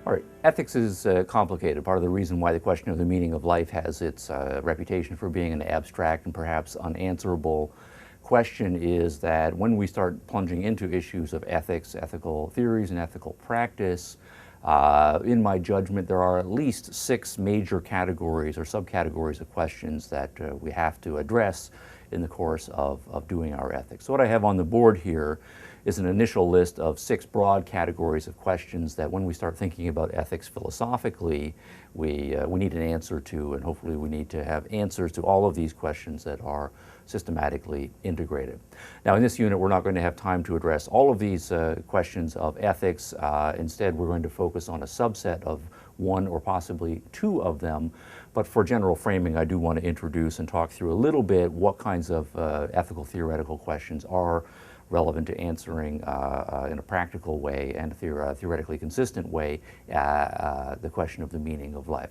All right, ethics is complicated. Part of the reason why the question of the meaning of life has its reputation for being an abstract and perhaps unanswerable question is that when we start plunging into issues of ethics, ethical theories, and ethical practice, in my judgment, there are at least 6 major categories or subcategories of questions that we have to address in the course of doing our ethics. So what I have on the board here is an initial list of 6 broad categories of questions that when we start thinking about ethics philosophically, we need an answer to, and hopefully we need to have answers to all of these questions that are systematically integrated. Now in this unit we're not going to have time to address all of these questions of ethics. Instead we're going to focus on a subset of 1 or possibly 2 of them. But for general framing, I do want to introduce and talk through a little bit what kinds of ethical theoretical questions are relevant to answering in a practical way and a theoretically consistent way the question of the meaning of life.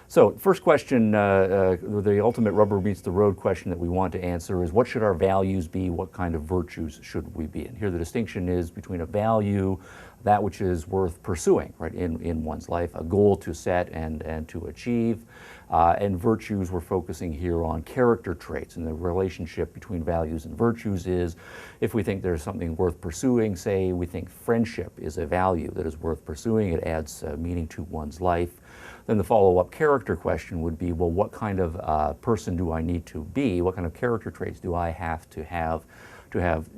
So first question, the ultimate rubber meets the road question that we want to answer is what should our values be? What kind of virtues should we be? And here the distinction is between a value, that which is worth pursuing, right, in one's life, a goal to set and to achieve, and virtues, we're focusing here on character traits, and the relationship between values and virtues is if we think there's something worth pursuing, say we think friendship is a value that is worth pursuing, it adds meaning to one's life, then the follow-up character question would be, well, what kind of person do I need to be? What kind of character traits do I have to have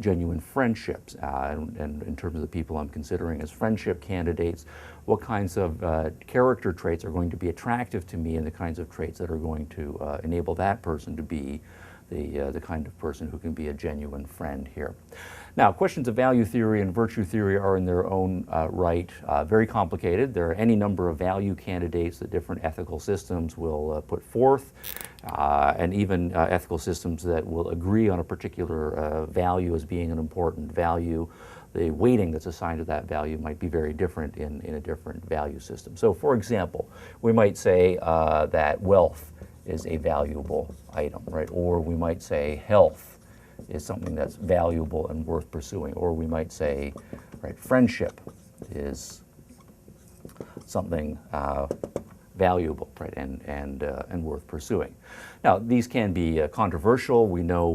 genuine friendships? And in terms of the people I'm considering as friendship candidates, what kinds of character traits are going to be attractive to me and the kinds of traits that are going to enable that person to be the kind of person who can be a genuine friend here. Now, questions of value theory and virtue theory are in their own right very complicated. There are any number of value candidates that different ethical systems will put forth, and even ethical systems that will agree on a particular value as being an important value. The weighting that's assigned to that value might be very different in a different value system. So, for example, we might say that wealth is a valuable item, right? Or we might say health is something that's valuable and worth pursuing. Or we might say, right, friendship is something valuable, right, and worth pursuing. Now, these can be controversial. We know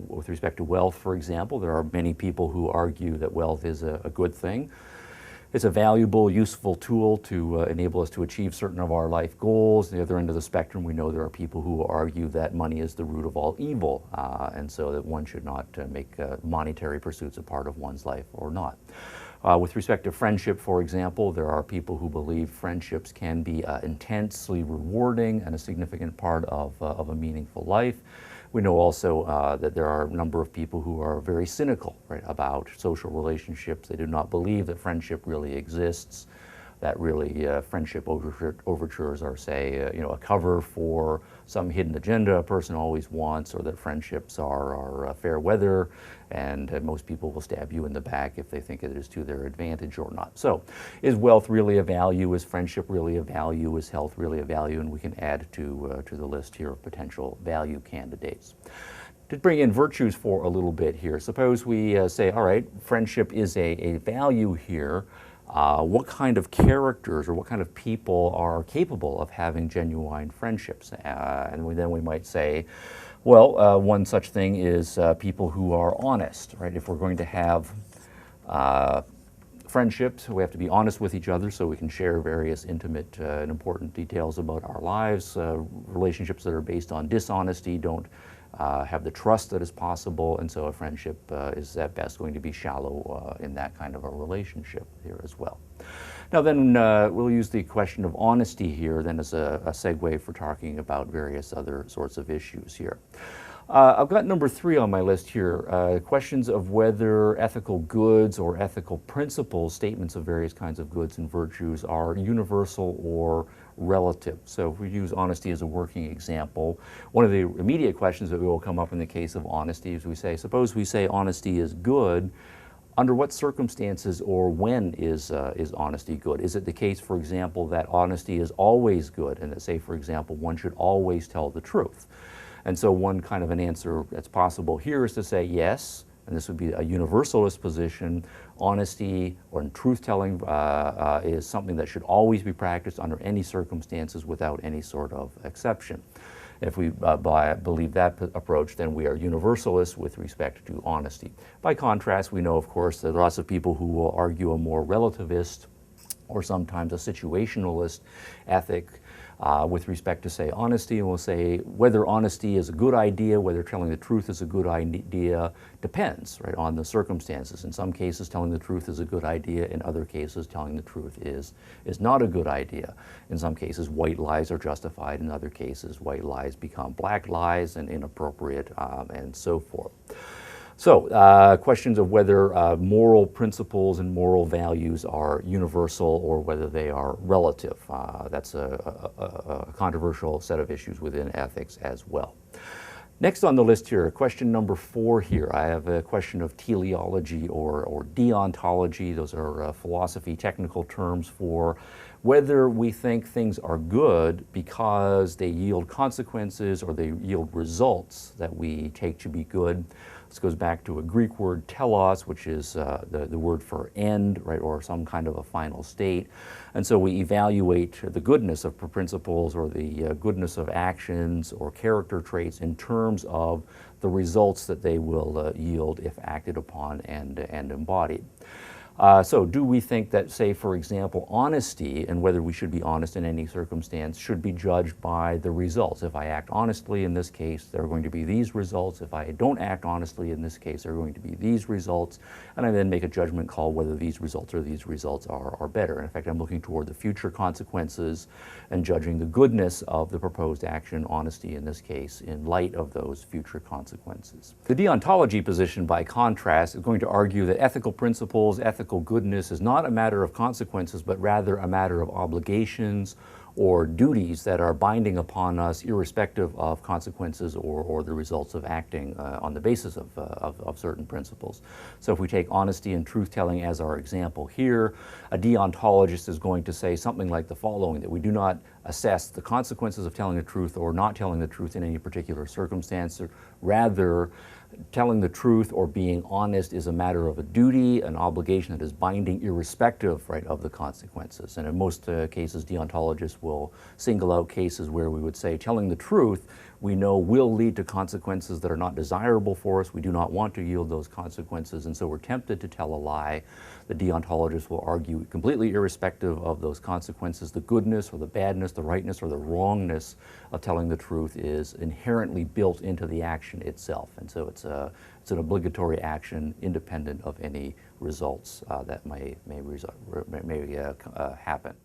with respect to wealth, for example, there are many people who argue that wealth is a good thing. It's a valuable, useful tool to enable us to achieve certain of our life goals. The other end of the spectrum, we know there are people who argue that money is the root of all evil, and so that one should not make monetary pursuits a part of one's life or not. With respect to friendship, for example, there are people who believe friendships can be intensely rewarding and a significant part of a meaningful life. We know also that there are a number of people who are very cynical, right, about social relationships. They do not believe that friendship really exists, that really friendship overtures are, say, a cover for some hidden agenda a person always wants, or that friendships are fair weather, and most people will stab you in the back if they think it is to their advantage or not. So, is wealth really a value? Is friendship really a value? Is health really a value? And we can add to the list here of potential value candidates. To bring in virtues for a little bit here, suppose we say, all right, friendship is a value here. What kind of characters or what kind of people are capable of having genuine friendships? And then we might say, well, one such thing is people who are honest, right? If we're going to have friendships, we have to be honest with each other so we can share various intimate and important details about our lives. Relationships that are based on dishonesty don't have the trust that is possible, and so a friendship is at best going to be shallow in that kind of a relationship here as well. Now then we'll use the question of honesty here then as a segue for talking about various other sorts of issues here. I've got number 3 on my list here, questions of whether ethical goods or ethical principles, statements of various kinds of goods and virtues, are universal or relative. So if we use honesty as a working example, one of the immediate questions that will come up in the case of honesty is suppose we say honesty is good, under what circumstances or when is honesty good? Is it the case, for example, that honesty is always good and that, say, for example, one should always tell the truth? And so one kind of an answer that's possible here is to say yes, and this would be a universalist position, honesty or truth-telling is something that should always be practiced under any circumstances without any sort of exception. If we believe that approach, then we are universalists with respect to honesty. By contrast, we know, of course, that lots of people who will argue a more relativist or sometimes a situationalist ethic with respect to, say, honesty, and will say whether honesty is a good idea, whether telling the truth is a good idea, depends, right, on the circumstances. In some cases, telling the truth is a good idea. In other cases, telling the truth is not a good idea. In some cases, white lies are justified. In other cases, white lies become black lies and inappropriate, and so forth. So, questions of whether moral principles and moral values are universal or whether they are relative. That's a controversial set of issues within ethics as well. Next on the list here, question number 4 here. I have a question of teleology or deontology. Those are philosophy technical terms for whether we think things are good because they yield consequences or they yield results that we take to be good. This goes back to a Greek word, telos, which is the word for end, right, or some kind of a final state. And so we evaluate the goodness of principles or the goodness of actions or character traits in terms of the results that they will yield if acted upon and embodied. So do we think that, say, for example, honesty and whether we should be honest in any circumstance should be judged by the results? If I act honestly in this case, there are going to be these results. If I don't act honestly in this case, there are going to be these results. And I then make a judgment call whether these results or these results are better. In fact, I'm looking toward the future consequences and judging the goodness of the proposed action, honesty in this case, in light of those future consequences. The deontology position, by contrast, is going to argue that ethical principles, ethical goodness is not a matter of consequences, but rather a matter of obligations or duties that are binding upon us irrespective of consequences or the results of acting on the basis of certain principles. So if we take honesty and truth-telling as our example here, a deontologist is going to say something like the following, that we do not assess the consequences of telling the truth or not telling the truth in any particular circumstance. Rather, telling the truth or being honest is a matter of a duty, an obligation that is binding irrespective, right, of the consequences. And in most cases, deontologists will single out cases where we would say telling the truth we know will lead to consequences that are not desirable for us. We do not want to yield those consequences, and so we're tempted to tell a lie. The deontologist will argue completely irrespective of those consequences. The goodness or the badness, the rightness or the wrongness of telling the truth is inherently built into the action itself, and so it's an obligatory action independent of any results that may happen.